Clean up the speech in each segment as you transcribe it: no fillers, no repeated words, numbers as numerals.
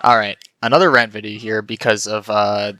Alright, another rant video here because of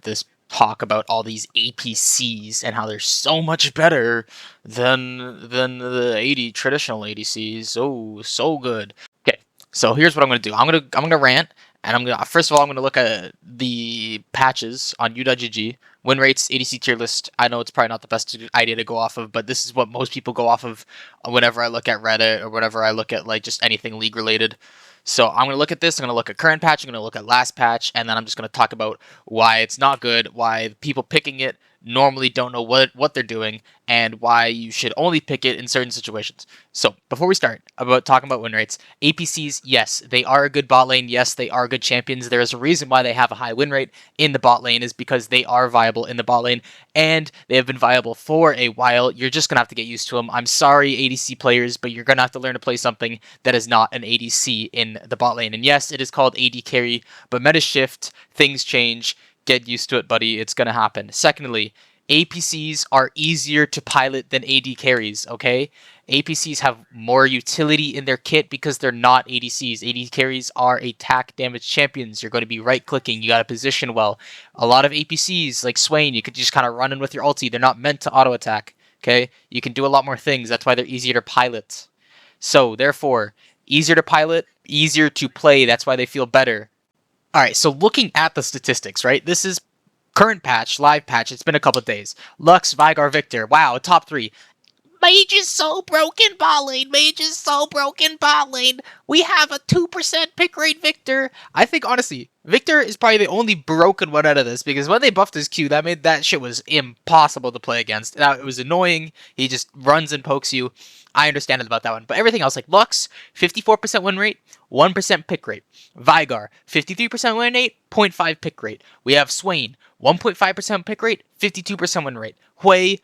this talk about all these APCs and how they're so much better than the traditional ADCs. Oh, so good. Okay, so here's what I'm gonna do. I'm gonna rant, and I'm gonna first of all I'm gonna look at the patches on u.gg. Win rates, ADC tier list. I know it's probably not the best idea to go off of, but this is what most people go off of whenever I look at Reddit or whenever I look at like just anything league related. So I'm going to look at this, I'm going to look at current patch, I'm going to look at last patch, and then I'm just going to talk about why it's not good, why people picking it normally don't know what they're doing, and why you should only pick it in certain situations. So before we start about talking about win rates, APCs, yes, they are a good bot lane. Yes, they are good champions. There is a reason why they have a high win rate in the bot lane is because they are viable in the bot lane, and they have been viable for a while. You're just going to have to get used to them. I'm sorry, ADC players, but you're going to have to learn to play something that is not an ADC in the bot lane. And yes, it is called AD carry, but meta shift, things change. Get used to it, buddy. It's going to happen. Secondly, APCs are easier to pilot than AD carries, okay? APCs have more utility in their kit because they're not ADCs. AD carries are attack damage champions. You're going to be right-clicking. You got to position well. A lot of APCs, like Swain, you could just kind of run in with your ulti. They're not meant to auto-attack, okay? You can do a lot more things. That's why they're easier to pilot. So, therefore, easier to pilot, easier to play. That's why they feel better. Alright, so looking at the statistics, right? This is current patch, live patch. It's been a couple of days. Lux, Vigar, Victor. Wow, top 3. Mage is so broken bot lane. Mage is so broken bot lane. We have a 2% pick rate Victor. I think, honestly, Victor is probably the only broken one out of this because when they buffed his Q, that made that shit was impossible to play against. Now, it was annoying. He just runs and pokes you. I understand about that one. But everything else, like Lux, 54% win rate, 1% pick rate. Vigar, 53% win rate, 0.5 pick rate. We have Swain, 1.5% pick rate, 52% win rate. Hui,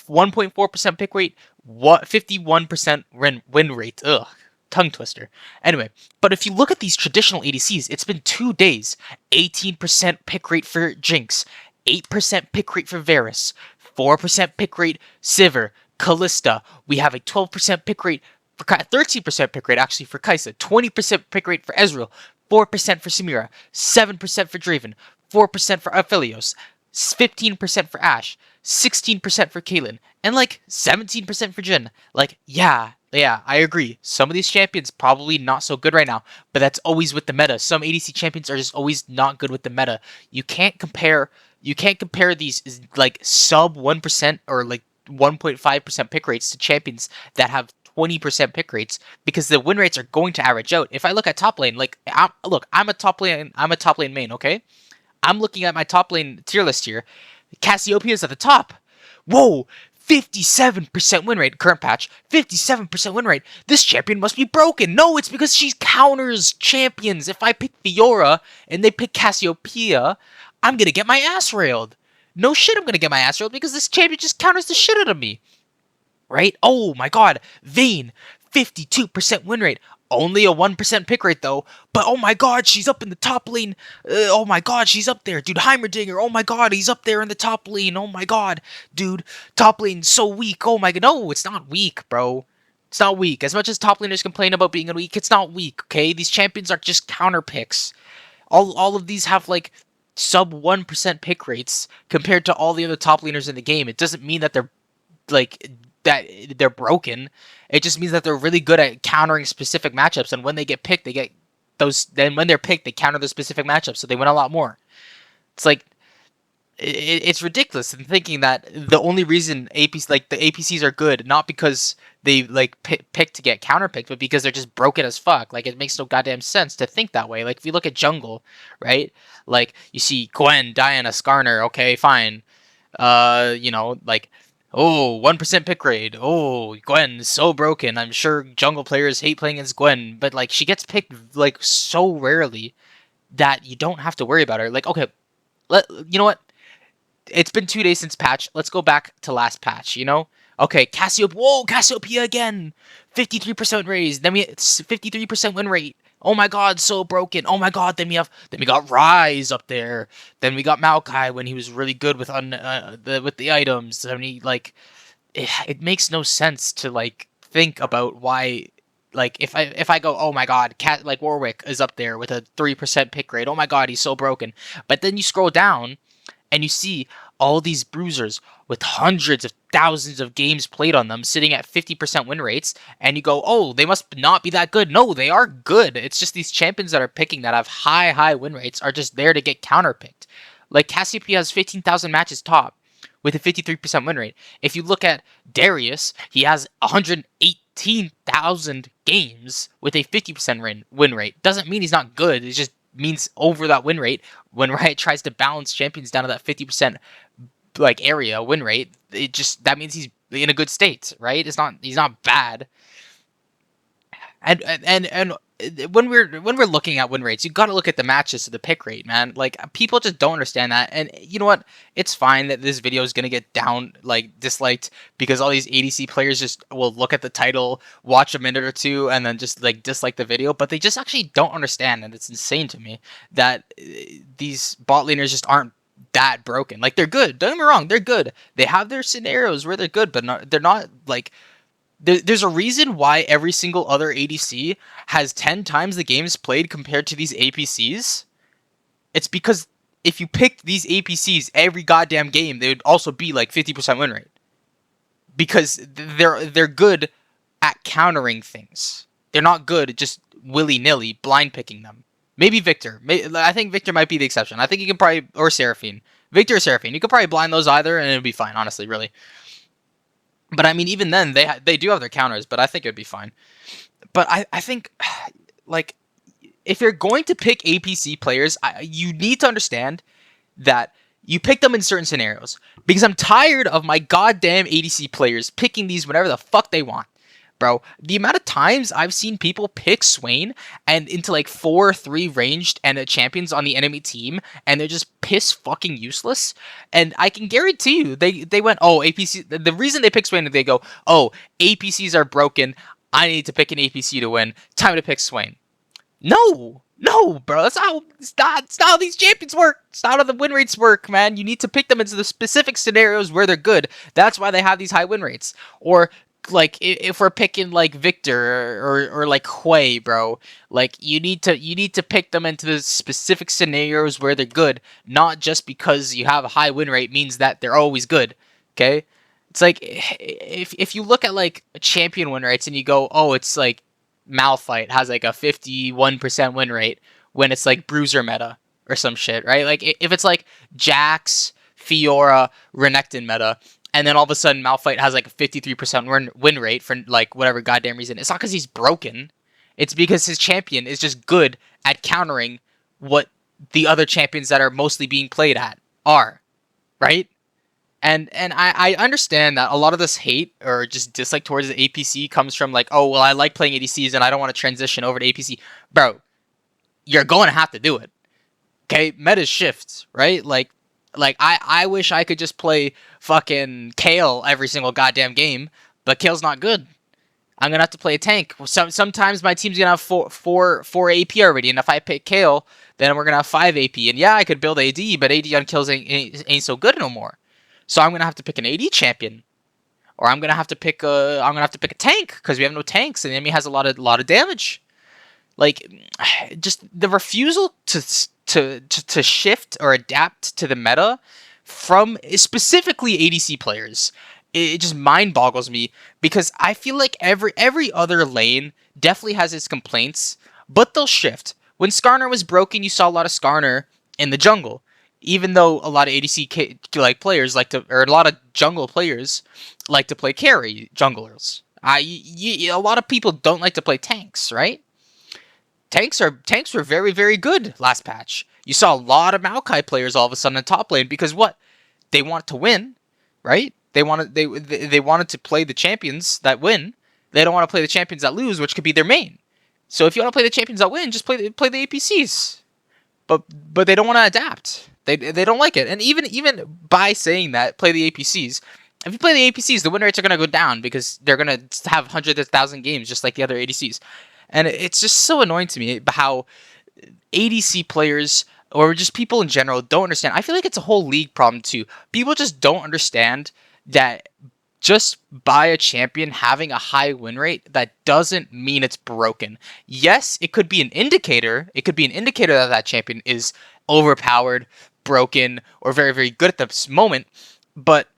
1.4% pick rate, 51% win rate. Ugh, tongue twister. Anyway, but if you look at these traditional ADCs, it's been 2 days. 18% pick rate for Jinx, 8% pick rate for Varus, 4% pick rate Sivir, Callista. We have a 12% pick rate for 13% pick rate actually for Kai'Sa, 20% pick rate for Ezreal, 4% for Samira, 7% for Draven, 4% for Aphelios, 15% for Ashe, 16% for Caitlyn, and like 17% for Jhin. Like, yeah, I agree. Some of these champions probably not so good right now, but that's always with the meta. Some ADC champions are just always not good with the meta. You can't compare these like sub 1% or like 1.5% pick rates to champions that have 20% pick rates because the win rates are going to average out. If I look at top lane, like I'm a top lane main, okay? I'm looking at my top lane tier list here. Cassiopeia is at the top. Whoa, 57% win rate, current patch, 57% win rate. This champion must be broken. No, it's because she counters champions. If I pick Fiora and they pick Cassiopeia, I'm gonna get my ass railed. No shit, I'm gonna get my ass railed because this champion just counters the shit out of me. Right? Oh my god, Vayne, 52% win rate. Only a 1% pick rate though, but oh my god, she's up in the top lane. Oh my god, she's up there. Dude, Heimerdinger, oh my god, he's up there in the top lane. Oh my god, dude, top lane's so weak. Oh my god, no, it's not weak, bro. It's not weak. As much as top laners complain about being weak, it's not weak, okay? These champions are just counter picks. All of these have like sub 1% pick rates compared to all the other top laners in the game. It doesn't mean that they're like that they're broken. It just means that they're really good at countering specific matchups, and when they get picked, they get those. Then when they're picked, they counter the specific matchups, so they win a lot more. It's like it's ridiculous in thinking that the only reason the APCs are good not because they like pick to get counterpicked, but because they're just broken as fuck. Like it makes no goddamn sense to think that way. Like if you look at jungle, right? Like you see Gwen, Diana, Skarner. Okay, fine. Like. Oh, 1% pick rate. Oh, Gwen is so broken. I'm sure jungle players hate playing against Gwen, but like she gets picked like so rarely that you don't have to worry about her. Like, okay, you know what? It's been 2 days since patch. Let's go back to last patch, you know? Okay, Cassiopeia again. 53% raise. Then we 53% win rate. Oh my god, so broken. Oh my god, then we got Rise up there. Then we got Maokai when he was really good with the items. I mean, like it makes no sense to like think about why like if I go, oh my god, cat like Warwick is up there with a 3% pick rate. Oh my god, he's so broken. But then you scroll down and you see all these bruisers with hundreds of thousands of games played on them sitting at 50% win rates, and you go, oh, they must not be that good. No, they are good. It's just these champions that are picking that have high win rates are just there to get counterpicked. Like Cassiopeia has 15,000 matches top with a 53% win rate. If you look at Darius, he has 118,000 games with a 50% win rate. Doesn't mean he's not good. It just means over that win rate, when Riot tries to balance champions down to that 50% like area win rate, it just that means he's in a good state, right? He's not bad. And when we're looking at win rates, you got to look at the matches to the pick rate, man. Like people just don't understand that. And you know what? It's fine that this video is gonna get disliked because all these ADC players just will look at the title, watch a minute or two, and then just like dislike the video. But they just actually don't understand, and it's insane to me that these bot laners just aren't that broken. Like they're good. Don't get me wrong, they're good. They have their scenarios where they're good, but they're not like. There's a reason why every single other ADC has 10 times the games played compared to these APCs. It's because if you picked these APCs every goddamn game, they would also be like 50% win rate. Because they're good at countering things. They're not good at just willy-nilly blind picking them. Maybe Victor. I think Victor might be the exception. I think you can probably... Or Seraphine. Victor or Seraphine. You could probably blind those either and it'd be fine, honestly, really. But I mean, even then, they do have their counters, but I think it would be fine. But I think, like, if you're going to pick APC players, you need to understand that you pick them in certain scenarios. Because I'm tired of my goddamn ADC players picking these whenever the fuck they want. Bro, the amount of times I've seen people pick Swain and into like 4-3 ranged and champions on the enemy team, and they're just piss fucking useless. And I can guarantee you, they went, oh, APC. The reason they pick Swain is they go, oh, APCs are broken. I need to pick an APC to win. Time to pick Swain. No, bro, it's not how these champions work. It's not how the win rates work, man. You need to pick them into the specific scenarios where they're good. That's why they have these high win rates. Or like if we're picking like Victor or like Hui, bro, like you need to pick them into the specific scenarios where they're good, not just because you have a high win rate means that they're always good. Okay, it's like if you look at like a champion win rates and you go, oh, it's like Malphite has like a 51% win rate when it's like Bruiser meta or some shit, right? Like if it's like Jax, Fiora, Renekton meta, and then all of a sudden Malphite has like a 53% win rate for like whatever goddamn reason. It's not because he's broken. It's because his champion is just good at countering what the other champions that are mostly being played at are, right? And I understand that a lot of this hate or just dislike towards the APC comes from like, oh, well, I like playing ADCs and I don't want to transition over to APC. Bro, you're going to have to do it. Okay? Meta shifts, right? Like I wish I could just play fucking Kale every single goddamn game, but Kale's not good. I'm gonna have to play a tank. Sometimes my team's gonna have four AP already, and if I pick Kale, then we're gonna have 5 AP. And yeah, I could build AD, but AD on kills ain't so good no more. So I'm gonna have to pick an AD champion, or I'm gonna have to pick a tank because we have no tanks, and the enemy has a lot of damage. Like, just the refusal to shift or adapt to the meta from specifically ADC players, it just mind boggles me because I feel like every other lane definitely has its complaints, but they'll shift. When Skarner was broken, you saw a lot of Skarner in the jungle, even though a lot of ADC players or a lot of jungle players like to play carry junglers. A lot of people don't like to play tanks, right? Tanks were very, very good last patch. You saw a lot of Maokai players all of a sudden in top lane because what? They want to win, right? They wanted to play the champions that win. They don't want to play the champions that lose, which could be their main. So if you want to play the champions that win, just play the APCs. But they don't want to adapt. They don't like it. And even by saying that, play the APCs. If you play the APCs, the win rates are going to go down because they're going to have hundreds of thousand games just like the other ADCs. And it's just so annoying to me how ADC players or just people in general don't understand. I feel like it's a whole league problem too. People just don't understand that just by a champion having a high win rate, that doesn't mean it's broken. Yes, it could be an indicator. It could be an indicator that that champion is overpowered, broken, or very, very good at this moment. But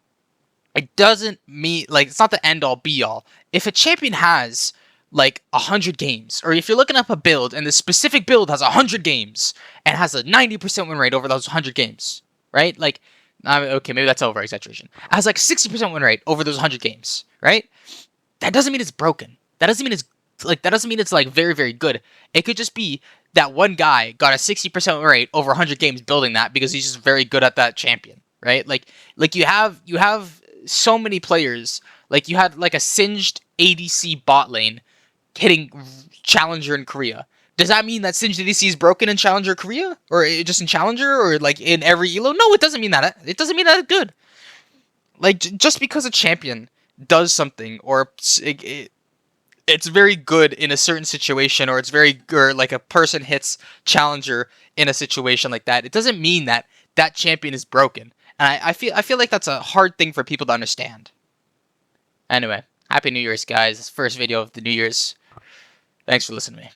it doesn't mean, like, it's not the end all be all. If a champion has like 100 games, or if you're looking up a build and the specific build has 100 games and has a 90% win rate over those 100 games, right? Like, okay, maybe that's over exaggeration. It has like 60% win rate over those 100 games, right? That doesn't mean it's broken. That doesn't mean it's like very, very good. It could just be that one guy got a 60% win rate over 100 games building that because he's just very good at that champion, right? Like you have so many players. Like, you had like a singed ADC bot lane hitting Challenger in Korea. Does that mean that Singed ADC is broken in Challenger Korea? Or just in Challenger? Or like in every elo? No, it doesn't mean that. It doesn't mean that it's good. Like, just because a champion does something, or it's very good in a certain situation, or like a person hits Challenger in a situation like that, it doesn't mean that that champion is broken. And I feel like that's a hard thing for people to understand. Anyway, Happy New Year's, guys. First video of the New Year's. Thanks for listening to me.